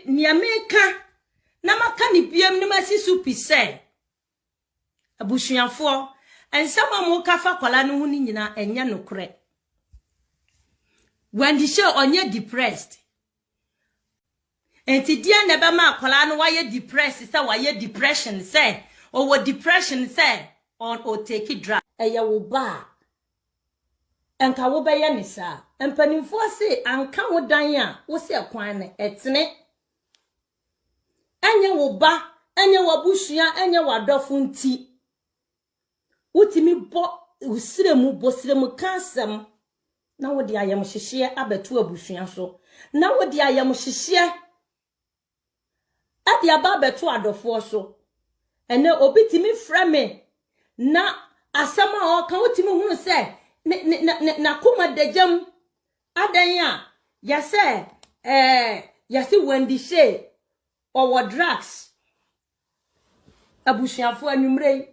ni America na maka ni biem ni masisu pise abusuafo ensama mo kafa kwala no huni nyina enya nokre when the show onye depressed enti dia na be ma kwala no waye depressed say waye depression say or depression say on o take drug eya wo ba enka wo be ye ni sa empanimfo se anka wo dan a wo se kwan ne etene enye wo ba enye wo busua enye wadofo nti utimi bo usiremu bosiremu kansem na wo di ayam hyehye abeto abusua so na wo di ayam hyehye ade aba abeto adofo so ene obi timi frame na asama o kan utimi hunu se na kuma dejam adan a ya se ya se Wendy Shay or drugs abusuafo anwumrei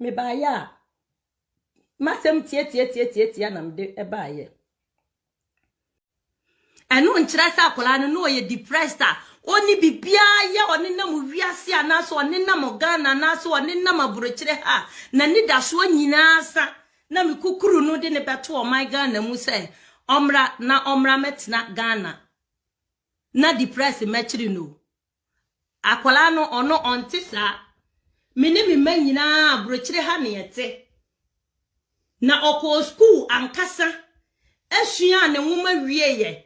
me baya masem tie na mde ebaye anu nkyira sa akola no ye depressed oni bibia ya oni na mu wiase anaso oni na mo Ghana anaso oni na maburokyire ha na ni daso nyina sa na me kukuru no de ne beto o my Ghana mu se omra metna Ghana na depressed mechiri no akola no ono ontisa mene me manyina abrochire ha ne yete na oko school ankasa asua ne nwoma wieye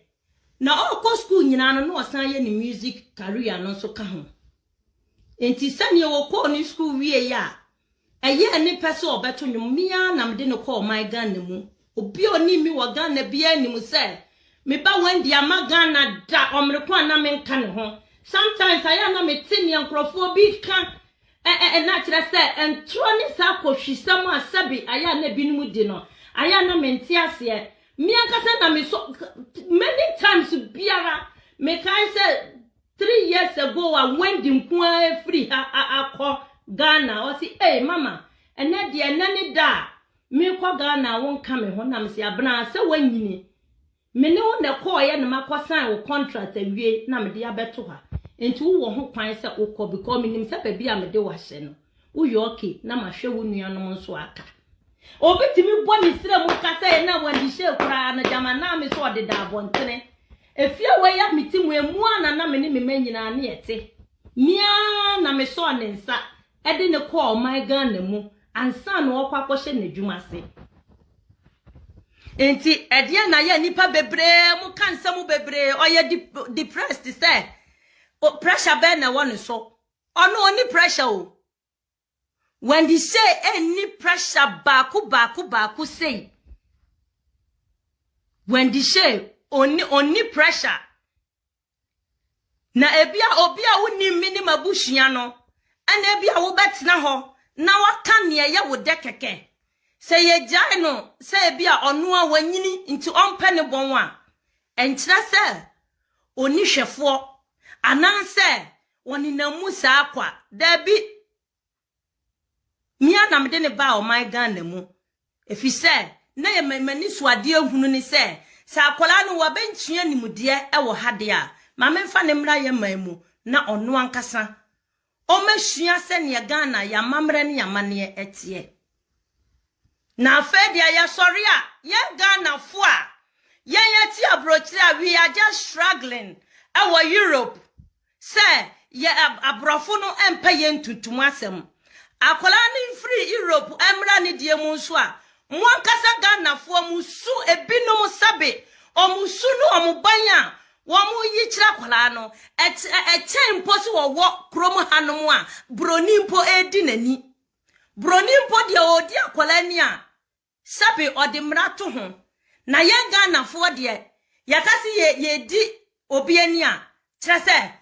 na oko school nyina no osan ye ne music career no so ka ho enti sane woko ni school wieye a eye ne pese obeto nwumia na mede ne call my Ghana mu obi oni mi wo Ghana bia ni mu se me ba Wendy ama Ghana da omrekwa na me nka ne ho sometimes aya na me tini ankrofo bi ka na kire se entro ni sa kohwisam asabi aya na binum di no aya na menti ase mi akasa na me so many times biara me kai se 3 years ago I went nkwa free akọ Ghana o si mama ene de enani da me kọ Ghana won ka me ho na me se abna se wanyini me ne won de call ye na makosan wo contract awie na me de abeto ha enti wo ho kwan se ukọ because minim se ba bia me de wa hye no wo yo okay na ma hwe wo nuanom nso aka obetimi bo ni sire mu ka se na Wendy Shay kura na jama na me so de da abontene efie we ya mitimu emu na me ne me manyina na yete mia na me so ne nsa e de ne call my Ghana mu ansa na wo kwakọ hye na dwuma se enti edie na ya nipa bebre mu kansa mu bebre oye depressed say pressure be na won so ono oni pressure o Wendy Shay any pressure baku say Wendy Shay oni pressure na ebia obia woni minimum abushia no ana ebia wo betina ho na waka ne ye wo de keke say ye jai no say ebia ono a wanyini nti ompe ne bon a enkyira se oni hwefo ananse woni na musa akwa dabi mia na mede ne ba o my Ghana mu efi se na ye mani so ade ehunu ni se sa akola no wa benchia nimude e wo hade a ma memfa ne mra ye mamu na ono ankasa o mahua se ne Ghana ya mamre ne ya mane etie na afede ya sori a ye Ghana fo a ye ti abrochire a we are just struggling our Europe say ye abrofo no empa ye ntutum asem akola ni free Europe emra ne die mu nso a mo ankasa Ghana fo musu ebinom sabe omusu no omubanya wo mu yi kira akola no chen mposi wo kromo hanom a broni mpo edi nani broni mpo de odi akola ni a sabe odi mrato ho na ye Ghana fo de yakasi ye di obi ani a kire se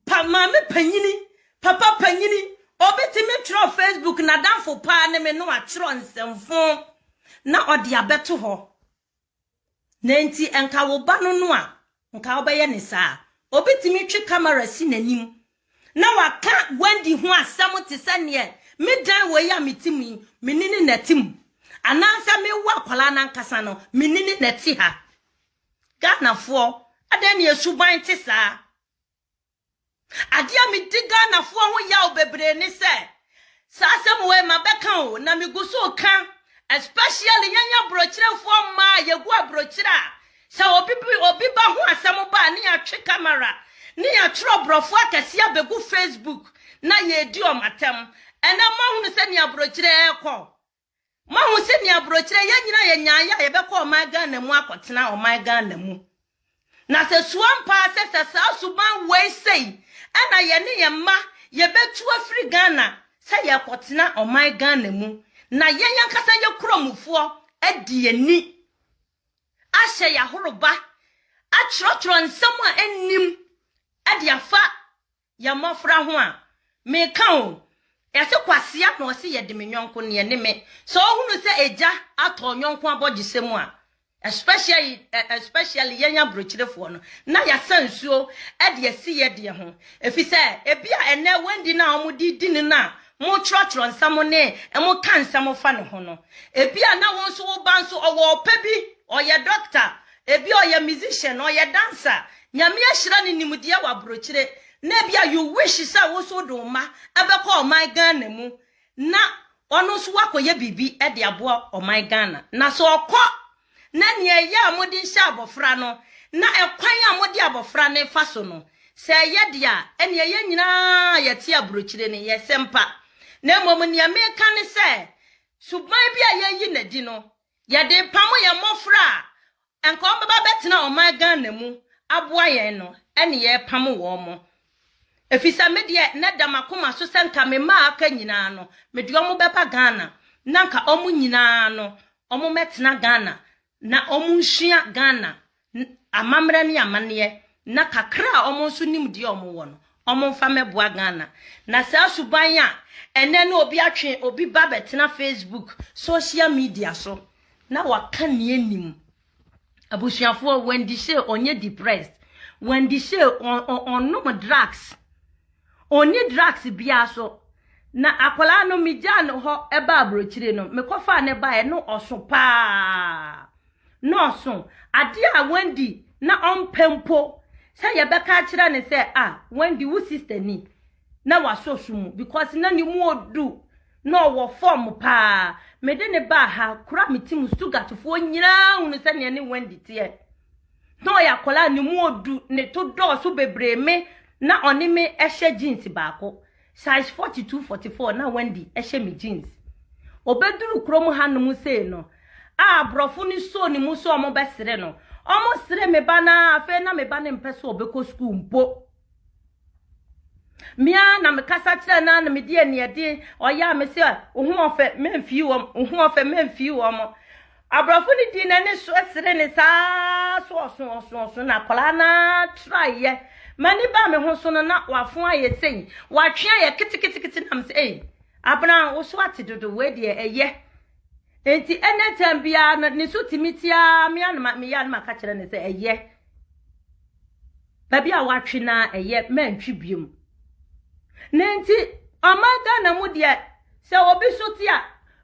pa mame panyini papa panyini obetimi tro Facebook na danfo pa ne me no atro nsemfo na odi abeto ho na enti enka wo ba no a nka wo be ye ne saa obetimi twi camera si nanim na waka Wendy ho asam te sane me dan wo ya metimi menini natim anansa me wa kwala na nkasa no menini nati ha Ghana fo adan ye suban te saa adia mi diga na fo ho yaw bebre ni se sa asem we mabeka o na mi guso kan especially yanya brochire fo ma yegu abrochire sa obi ba ho asem ba ni atwe camera ni atro brofo akese abegu Facebook na ye di o matem ena ma hunu se ni abrochire ekọ ma hu se ni abrochire yanyina ye nyaaya ye beko o my Ghana mu akotena o my Ghana mu na se suampa se sa suban we sei ena ye ne ye ma ye betu afri Ghana se ye akotena o my Ghana mu na ye yankasa ye kromufo adi ani ahye ya horoba atrotro nsam a ennim adi afa ya mafra ho a me kan o yase kwasia na ose ye de me nyonko ne ne me so ohunu se eja ato nyonko abogisemu a especially yenya brochirefo no na ya sansuo e de esi ye de ho efise ebia ene wendi na omudi dini na mo trotro nsam ne e mo kan nsam fa ne ho no ebia na won so wo ban so owo pebi oye doctor ebi oye musician oye dancer nyame ahira ne nimdia wa brochire na bia you wish say wo so do ma ebekọ o my Ghana mu na ono so wakoye bibi e de abo o my Ghana na so okọ na ne ya amodi hya abofra no na ekwan amodi abofra ne fa so no se ye dia ene ye nyina ye tie abrochire ne ye sempa na mom ne America ne se suban bia ye yi na di no ye de pamo ye mofra enko baba betena o my Ghana mu aboa ye no ene ye pamo wo mo efisa medie na damakoma so senka me ma aka nyina no medie omo beba Ghana nanka omo nyina no omo metena Ghana na omo nhia Ghana amamra ne amane na kakra omo so nimdie omo wo no omo mfa meboa Ghana na sa suban a ene na obi atwe obi ba betena Facebook social media so na waka ne anim abusuafo Wendy Shay onye depressed Wendy Shay on no drugs oni drugs bia so na akwala no mijan ho eba abrochire no mekofa ne ba e no oso pa no oso ade a Wendy na ompempo say ye beka kire ne say Wendy wo sister ni na waso sumu because na ni mu odu no wo form pa me de ne ba ha kura metim sugar to fo nyira hunu say ne Wendy tie no ya akwala ni mu odu ne to do so bebre me na oni me ehye jeans baako size 42 44 na Wendy ehye me jeans obeduru krom hanum sei no brofo ni so ni mu so omo besere no omo sere me ba na afa na me ba ne mpeso obeko school mpo mia na me kasa kire na me die ne de oya me se ohu ofe memfi wo ohu ofe memfi wo mo abrofo ni di na ne so sere ne sa so na kola na try ye mani ba me ho so no na wafon aye sei watwe aye kitikiti na me sei abna wo so atidodo we de eye enti enetam bia ne so timitia me anma me ya na ka kire ne sei eye babi a watwe na eye mantwi biom nenti amaga na mu de se obi so ti a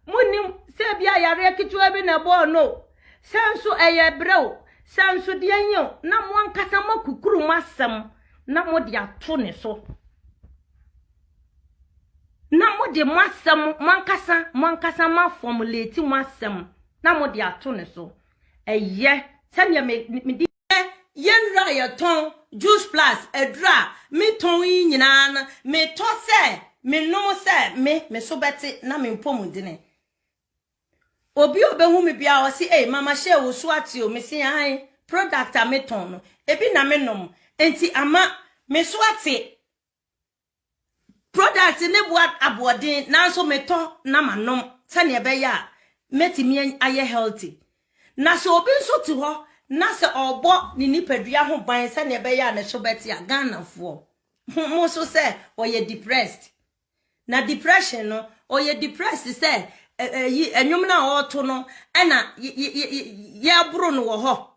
munim se bia yare kitua bi na bo no sanso eye brew sanso de anyo na mo ankasa makukuru masam na mo de ato ne so na mo de masam mankasa ma formulate masam na mo de ato ne so eye sanya me di yenra ya ton juice plus edra me ton nyina na me to se me no se me so beti na me mpom dine obi obehu me bia o si mama she wo so ati o me si an product a me ton no ebi na me nom enti ama me so ati product ne boa abodin na so me ton na manom sane ebe ya metimi aye healthy na so obi so ti ho na se obo ni nipadua ho ban sane ebe ya na so beti a Ghana fo mo so se oye depressed na depression no oye depressed se enwom na oto no na ye buru no wo ho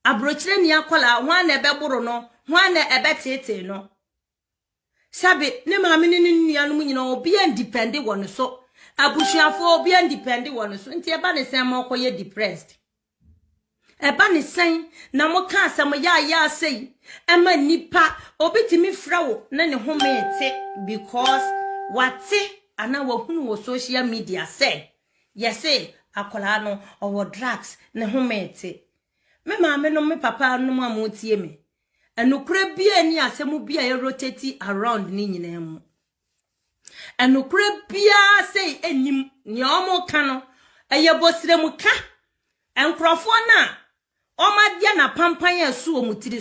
abrochire ni akola ho na ebe buru no ho na ebe tete no sabe ne maame ni nuanum nyina obi independent won so abusuafo obi independent won so nti eba ne sem okoye depressed eba ne sen na mo ka asem ya sei ema nipa obitimi frawo na ne homete because wate ana wahunu wo social media say yes akola no owo drugs ne homete me maame no me papa no amotie me enukure bia ni asemu bia ye rotate around ni nyina mu enukure bia say enim ni omo ka no eye bosire mu ka enkrofo na omadia na pampan asu o mutiri